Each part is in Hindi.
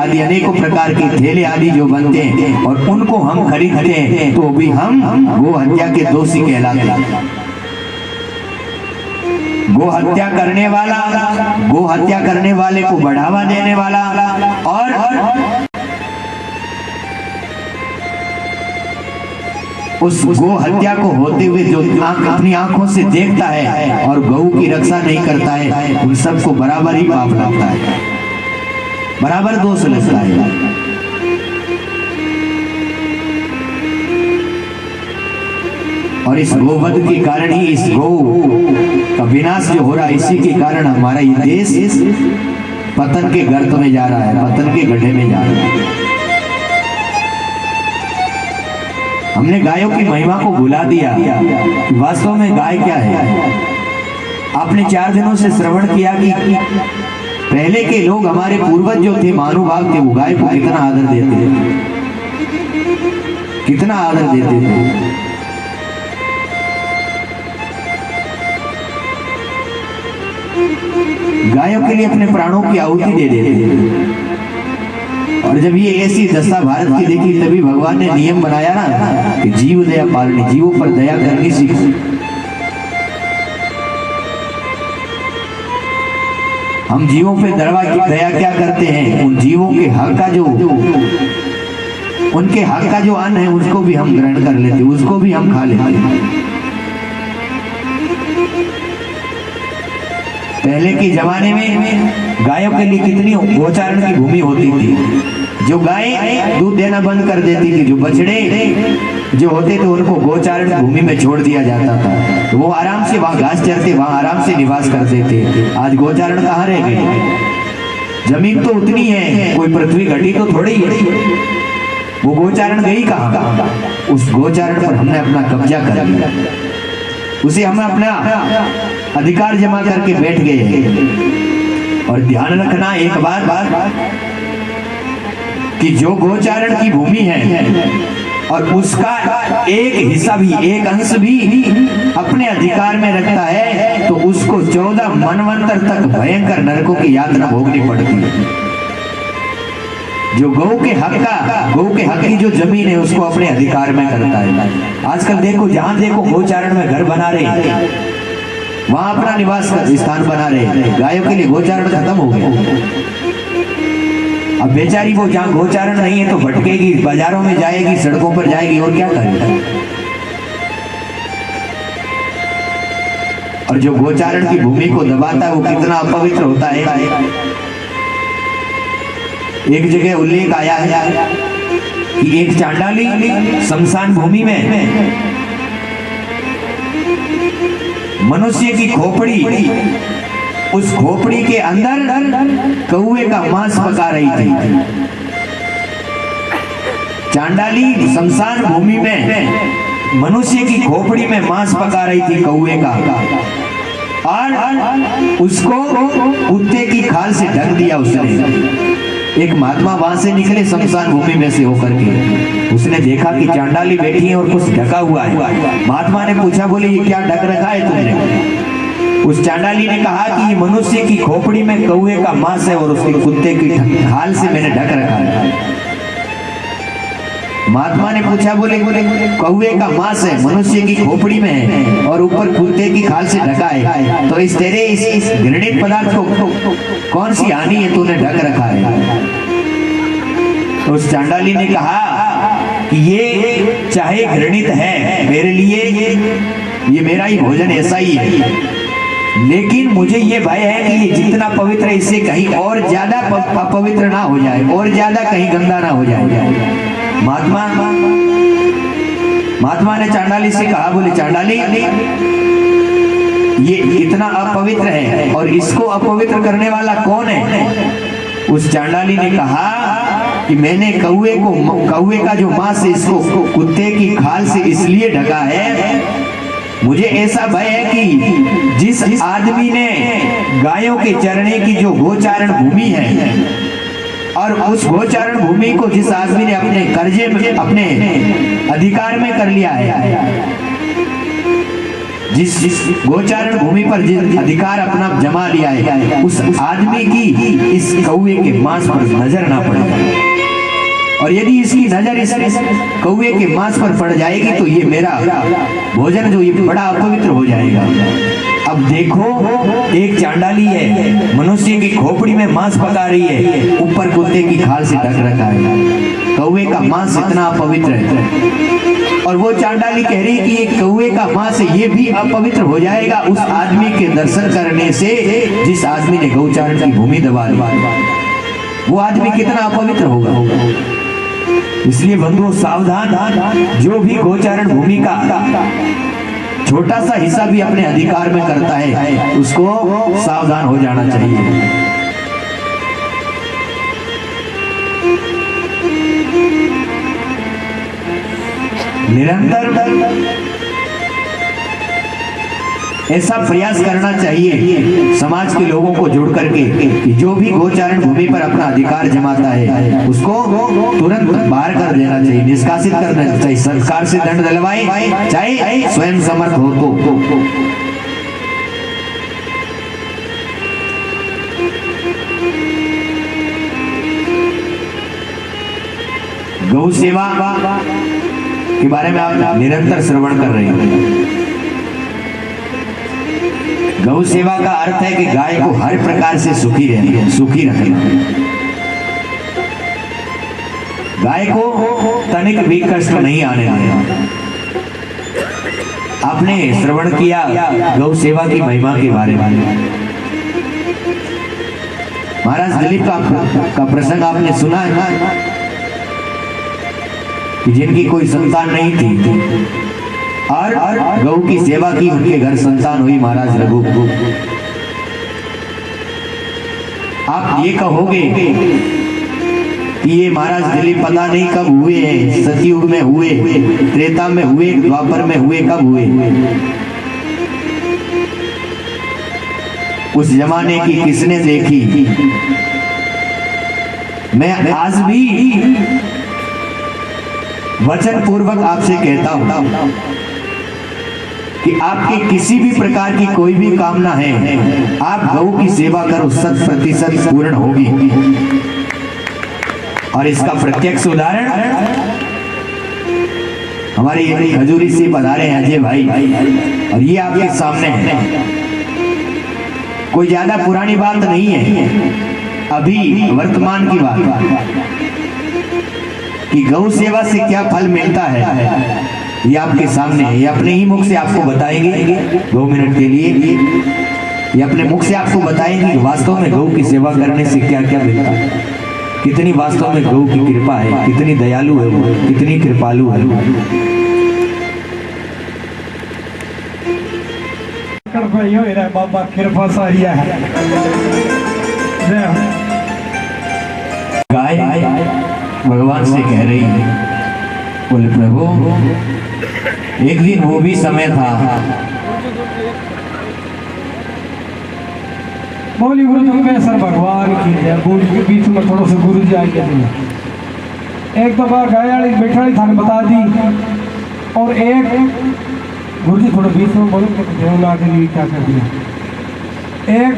आदि अनेकों प्रकार के ठेले आदि जो बनते हैं और उनको हम खरीदते हैं तो भी हम गो हत्या के दोषी कहलाते हैं। गो हत्या करने वाले को बढ़ावा देने वाला और उस गो हत्या को होते हुए जो अपनी आंखों से देखता है और गौ की रक्षा नहीं करता है, उन सबको बराबर ही पाप लगता है, बराबर दोष लगता है। और इस गोवध के कारण ही, इस गौ का विनाश जो हो रहा है, इसी के कारण हमारा ये देश पतन के गर्त में जा रहा है, पतन के गड्ढे में जा रहा है। हमने गायों की महिमा को भुला दिया। वास्तव में गाय क्या है? आपने 4 दिनों से श्रवण किया कि पहले के लोग, हमारे पूर्वज जो थे, महानुभाव थे, वो गाय को कितना आदर देते थे, कितना आदर देते थे। गायों के लिए अपने प्राणों की आहुति दे देते थे। और जब ये ऐसी दशा भारत की देखी, तभी भगवान ने नियम बनाया ना कि जीव दया पालनी, जीवों पर दया करनी सीखो। हम जीवों पे दया क्या करते हैं? उन जीवों के हक का उनके हक का जो अन्न है उसको भी हम ग्रहण कर लेते, उसको भी हम खा लेते। पहले के जमाने में गायों के लिए कितनी गोचारण की भूमि होती थी। जो गाय दूध देना बंद कर देती थी, जो बछड़े जो होते थे, उनको गोचारण भूमि में छोड़ दिया जाता था, तो वो आराम से वहां घास चरते, वहां आराम से निवास करते थे। आज गोचारण कहाँ रह गए? जमीन तो उतनी है, कोई पृथ्वी घटी तो थोड़ी है, वो गोचारण गई कहाँ? उस गोचारण पर हमने अपना कब्जा कर लिया, उसे हम अपना अधिकार जमा करके बैठ गए। और ध्यान रखना एक बात कि जो गोचारण की भूमि है और उसका एक हिस्सा भी, एक अंश भी अपने अधिकार में रखता है, तो उसको 14 मनवंतर तक भयंकर नरकों की यातना भोगनी पड़ती है। जो गौ के हक की जो जमीन है उसको अपने अधिकार में करता है। आजकल देखो, जहां देखो गोचारण में घर बना रहे हैं, वहां अपना निवास स्थान बना रहे हैं। गायों के लिए गोचारण खत्म हो गया। अब बेचारी वो जहां गोचारण नहीं है तो भटकेगी, बाजारों में जाएगी, सड़कों पर जाएगी, और क्या करेगी? और जो गोचारण की भूमि को दबाता है वो कितना अपवित्र होता है। एक जगह उल्लेख आया है कि एक चांडाली शमशान भूमि में मनुष्य की खोपड़ी, उस खोपड़ी के अंदर कौवे का मांस पका रही थी। चांडाली शमशान भूमि में मनुष्य की खोपड़ी में मांस पका रही थी कौवे का, और उसको कुत्ते की खाल से ढक दिया उसने। एक महात्मा वहां से निकले शमशान भूमि में से होकर के, उसने देखा कि चांडाली बैठी है और कुछ ढका हुआ है। महात्मा ने पूछा, बोले ये क्या ढक रखा है तुमने? उस चांडाली ने कहा कि ये मनुष्य की खोपड़ी में कौवे का मांस है और उसके कुत्ते की खाल से मैंने ढक रखा है। महात्मा ने पूछा, बोले कौवे का मांस है, मनुष्य की खोपड़ी में है और ऊपर कुत्ते की खाल से ढका है, तो इस तेरे इस घृणित पदार्थ को कौन सी हानि है तूने ढक रखा है? तो उस चांडाली ने कहा कि ये चाहे घृणित है मेरे लिए, ये मेरा ही भोजन ऐसा ही है, लेकिन मुझे ये भय है कि ये जितना पवित्र है इससे कहीं और ज्यादा अपवित्र ना हो जाए, और ज्यादा कहीं गंदा ना हो जाए। महात्मा ने चांडाली से कहा, बोले चांडाली ये इतना अपवित्र है और इसको अपवित्र करने वाला कौन है? उस चांडाली ने कहा कि मैंने कौवे का जो मांस है इसको कुत्ते की खाल से इसलिए ढका है, मुझे ऐसा भय है कि जिस आदमी ने गायों के चरने की जो गोचारण भूमि है और उस गोचारण भूमि को जिस आदमी ने अपने कब्जे में, अपने अधिकार में कर लिया है, जिस गोचारण भूमि पर जिस अधिकार अपना जमा लिया है, उस आदमी की इस कौवे के मांस पर नजर ना पड़े, और यदि इसकी नजर इस कौवे के मांस पर पड़ जाएगी तो ये मेरा भोजन जो ये बड़ा अपवित्र हो जाएगा। अब देखो, एक चांडाली है, मनुष्य की खोपड़ी में मांस पका रही है, ऊपर कुत्ते की खाल से ढक रखा है। कौवे का मांस इतना अपवित्र है, और वो चांडाली कह रही कि ये कौवे का मांस ये भी अपवित्र हो जाएगा उस आदमी के दर्शन करने से जिस आदमी ने गौचारण की भूमि दबा ली। वो आदमी कितना अपवित्र होगा। इसलिए बंधुओं सावधान, जो भी गोचारण भूमि का छोटा सा हिस्सा भी अपने अधिकार में करता है, उसको सावधान हो जाना चाहिए। निरंतर ऐसा प्रयास करना चाहिए समाज के लोगों को जोड़ करके कि जो भी गोचारण भूमि पर अपना अधिकार जमाता है उसको तुरंत बाहर कर देना चाहिए, निष्कासित कर देना चाहिए, सरकार से दंड दिलवाए, चाहे स्वयं समर्थ हो तो। गौ सेवा के बारे में आप निरंतर श्रवण कर रहे हैं। गौ सेवा का अर्थ है कि गाय को हर प्रकार से सुखी रखना। गाय को तनिक भी कष्ट नहीं आने देना। आपने श्रवण किया गौ सेवा की महिमा के बारे में। महाराज दिलीप का प्रसंग आपने सुना है कि जिनकी कोई संतान नहीं थी और गौ की सेवा की, उनके घर संतान हुई महाराज रघु। आप ये कहोगे कि ये महाराज दिलीप पता नहीं कब हुए हैं, सतयुग में हुए, त्रेता में हुए, द्वापर में हुए, कब हुए? उस जमाने की किसने देखी? मैं आज भी वचन पूर्वक आपसे कहता हूं कि आपके किसी भी प्रकार की कोई भी कामना है, आप गौ की सेवा करो, 100% पूर्ण होगी। और इसका प्रत्यक्ष उदाहरण हमारे ये हजूरी से पधारे हैं अजय भाई, और ये आपके सामने है। कोई ज्यादा पुरानी बात नहीं है, अभी वर्तमान की बात कि गौ सेवा से क्या फल मिलता है ये आपके सामने है। ये अपने ही मुख से आपको बताएंगे 2 मिनट के लिए, ये अपने मुख से आपको बताएंगे कि वास्तव में गौ की सेवा करने से क्या क्या मिलता है, कितनी वास्तव में गौ की कृपा है, कितनी दयालु है वो, कितनी कृपालु है वो। बाबा कृपा सारिया है। गाय भगवान से कह रही है, बोले प्रभु एक दिन वो भी समय था। बोली गुरु जी सर भगवान की जय। बूढ़ी के बीच में थोड़ा सा गुरु जी आगे एक दफा गाय वाली बैठा थाने बता दी, और एक गुरु जी थोड़ा बीच में बोलो ला के लिए क्या कर दिया। एक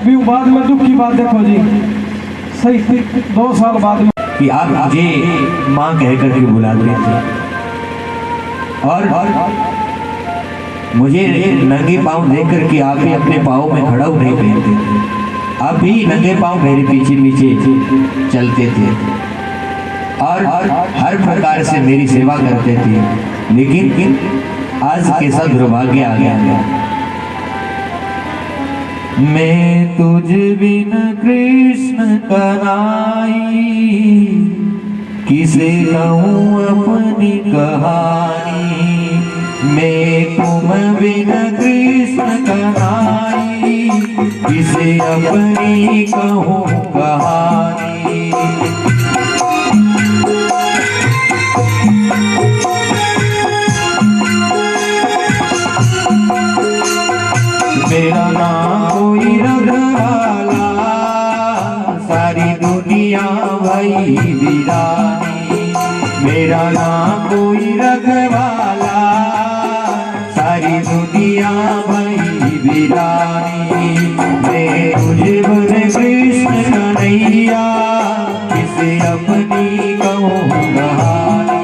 भी बाद में दुख की बात देखो जी, सही 2 साल बाद में कि आप मुझे माँ कह करके बुलाते थे, और मुझे नंगे पाँव देख करके आप भी अपने पाँव में खड़ा नहीं पहनते थे, आप भी नंगे पाँव मेरे पीछे पीछे चलते थे और हर प्रकार से मेरी सेवा करते थे। लेकिन आज कैसा दुर्भाग्य आ गया, मैं तुझ बिन कृष्ण कनाई, किसे कहूँ अपनी कहानी। मैं तुम बिन कृष्ण कनाई, किसे अपनी कहूँ कहानी। मेरा नाम कोई रघवाला, सारी दुनिया भई वीरानी। मेरा नाम कोई रघवाला, सारी दुनिया भई वीरानी। मैं तुझे बोले कृष्ण कन्हैया, किसे अपनी कहूँ कहानी।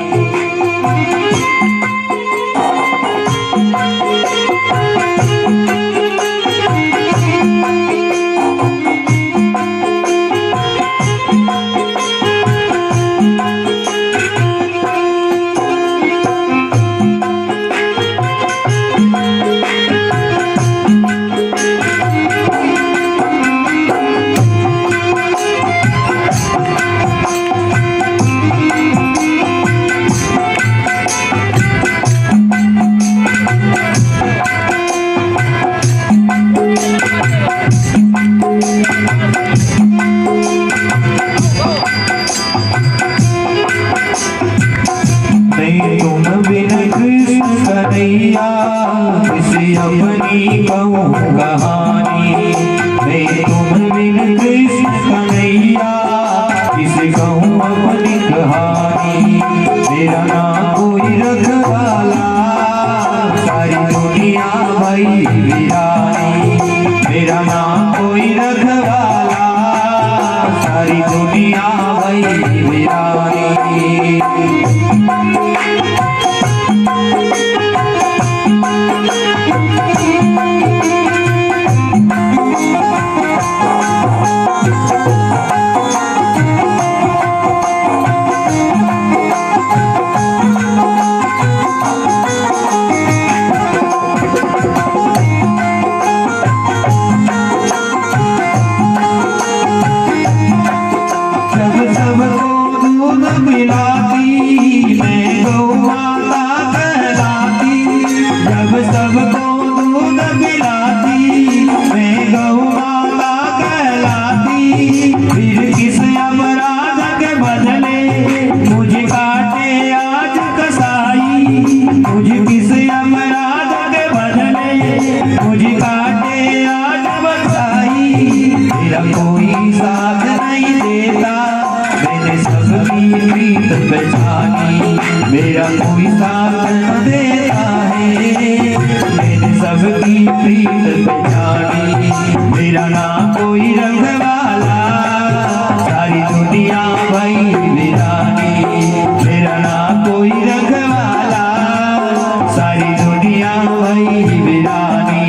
तुम बिन कृष्ण कन्हैया, किसे अपनी कहूँ कहानी। मैं तुम बिन कृष्ण कन्हैया, किसे कहूँ अपनी कहानी। मेरा नाम कोई रखवाला, सारी दुनिया भई वीरानी। मेरा नाम कोई रखवाला, सारी दुनिया भई वीरानी। पिलाती मैं गौ माता कहलाती। जब सबको दूध पिलाती मैं गौ माता कहलाती। फिर किस अपराध के बदले मुझे काटे आज कसाई। मुझे किस अपराध के बदले मुझे काटे आज बसाई। मेरा कोई साथ नहीं देता, मैंने सबकी प्रीत पहचानी। मेरा कोई साथ न देता है, मैंने सबकी प्रीत पहचानी। मेरा नाम कोई रखवाला, सारी दुनिया भई वीरानी। मेरा नाम कोई रखवाला, सारी दुनिया भई वीरानी।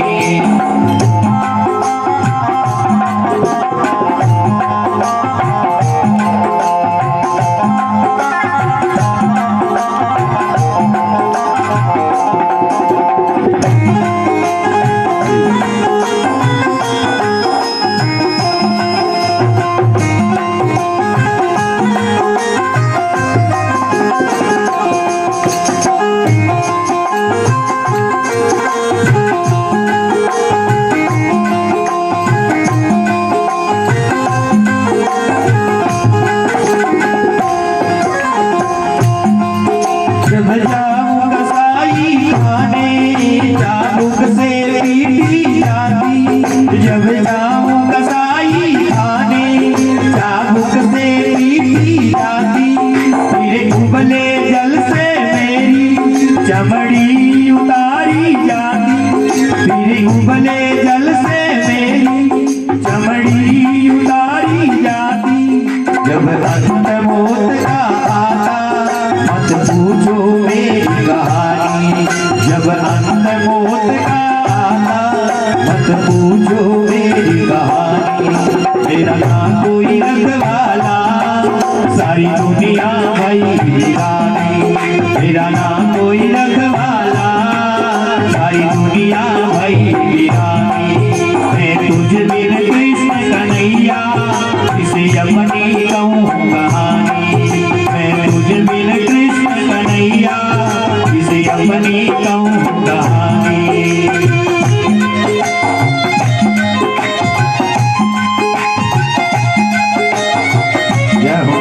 जब जाऊं कसाई खाने, चाबुक से पीटी जाती। जब जाऊं कसाई खाने, चाबुक से पीटी जाती। फिर उबले जल से मेरी चमड़ी उतारी जाती। फिर उबले जल से मेरी चमड़ी उतारी जाती। जब अंत मौत का आता मत पूछो मेरी कहानी। जब अंत मौत का आता मत पूछो मेरी कहानी। मेरा नाम कोई रखवाला, सारी दुनिया भई वीरानी। मेरा नाम कोई रखवाला, सारी दुनिया भई वीरानी। मैं तुझ बिन कृष्ण कन्हैया, किसे अपनी कहूँ कहानी। मैं तुझ बिन कृष्ण कन्हैया, किसे अपनी कहूँ कहानी। जय हो।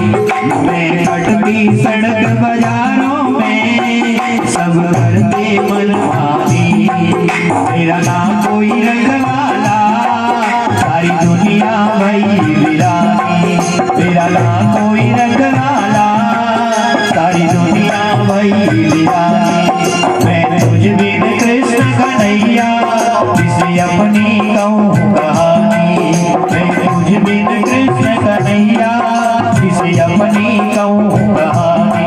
मैं कटती सड़क बाजारों में सब करते मनमानी। मेरा ना कोई रखवाला सारी दुनिया भई वीरानी। मेरा ना कोई रखवाला सारी दुनिया भई वीरानी। मैं तुझ बिन कृष्ण कन्हैया किसे अपनी कहूँ कहानी। मैं तुझ बिन कृष्ण कन्हैया किसे अपनी कहूँ कहानी।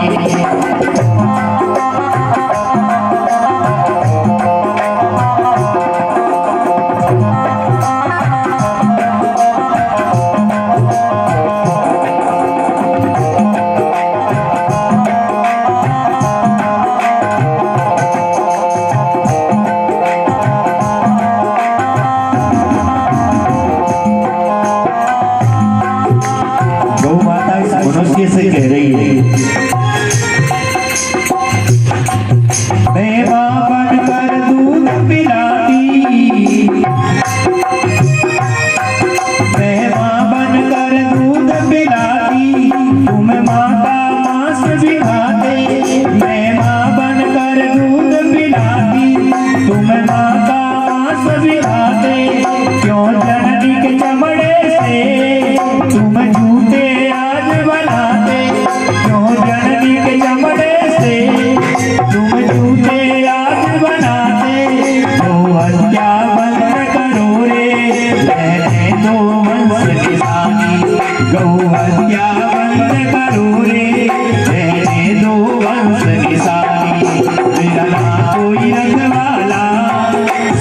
गौ माता इस मनुष्य से कह रही है, मैं मां बनकर दूध पिलाती, मैं मां बनकर दूध पिलाती, तुम मां का मांस भी खाते। मैं मां बनकर दूध पिलाती, तुम मां का मांस भी खाते। क्यों जननी के चमड़े से तुम झूठे आज बनाते। क्यों जननी के चमड़े से तुम झूठे आज बनाते। तो हत्या बंद करो रे रहने दो वंश किसानी। गौ हत्या बंद करो रे रहने दो वंश किसानी। मेरा ना कोई रखवाला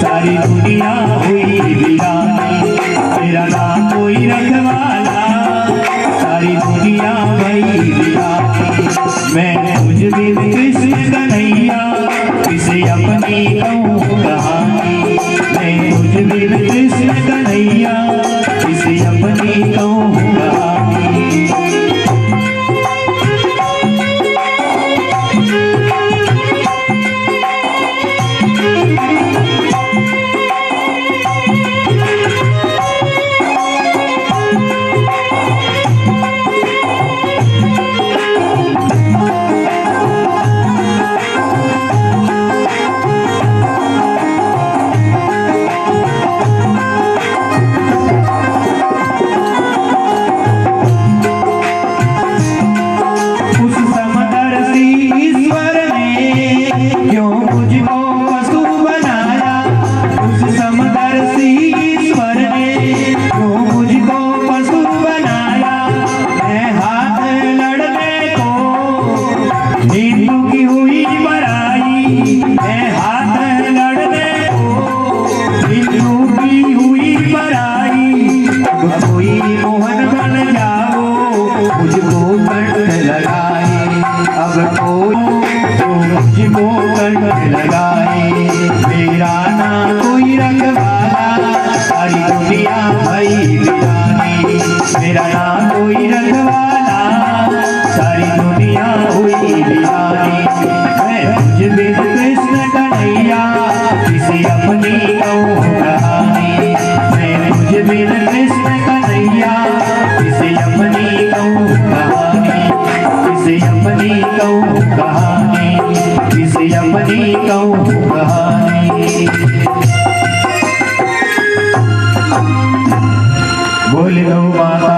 सारी दुनिया हुई वीरानी। मेरा ना कोई रखवाला सारी दुनिया भई वीरानी। मैं तुझ बिन कृष्ण कन्हैया किसे अपनी कहूँ कहानी। मैं तुझ बिन कृष्ण कन्हैया किसे अपनी कहूँ कहानी। कोई मोहन बन जाओ मुझको कंठ लगाए। अब कोई तो मुझको कंठ लगाए। मेरा ना कोई रखवाला सारी दुनिया भई वीरानी। मेरा ना कोई रखवाला सारी दुनिया हुई वीरानी। मैं तुझ बिन कृष्ण कन्हैया किसे अपनी कहूँ कहानी। मैं तुझ बिन कृष्ण कन्हैया किसे अपनी कहूँ कहानी। किसे अपनी कहूँ कहानी। किसे अपनी कहूँ कहानी। बोल गौ माता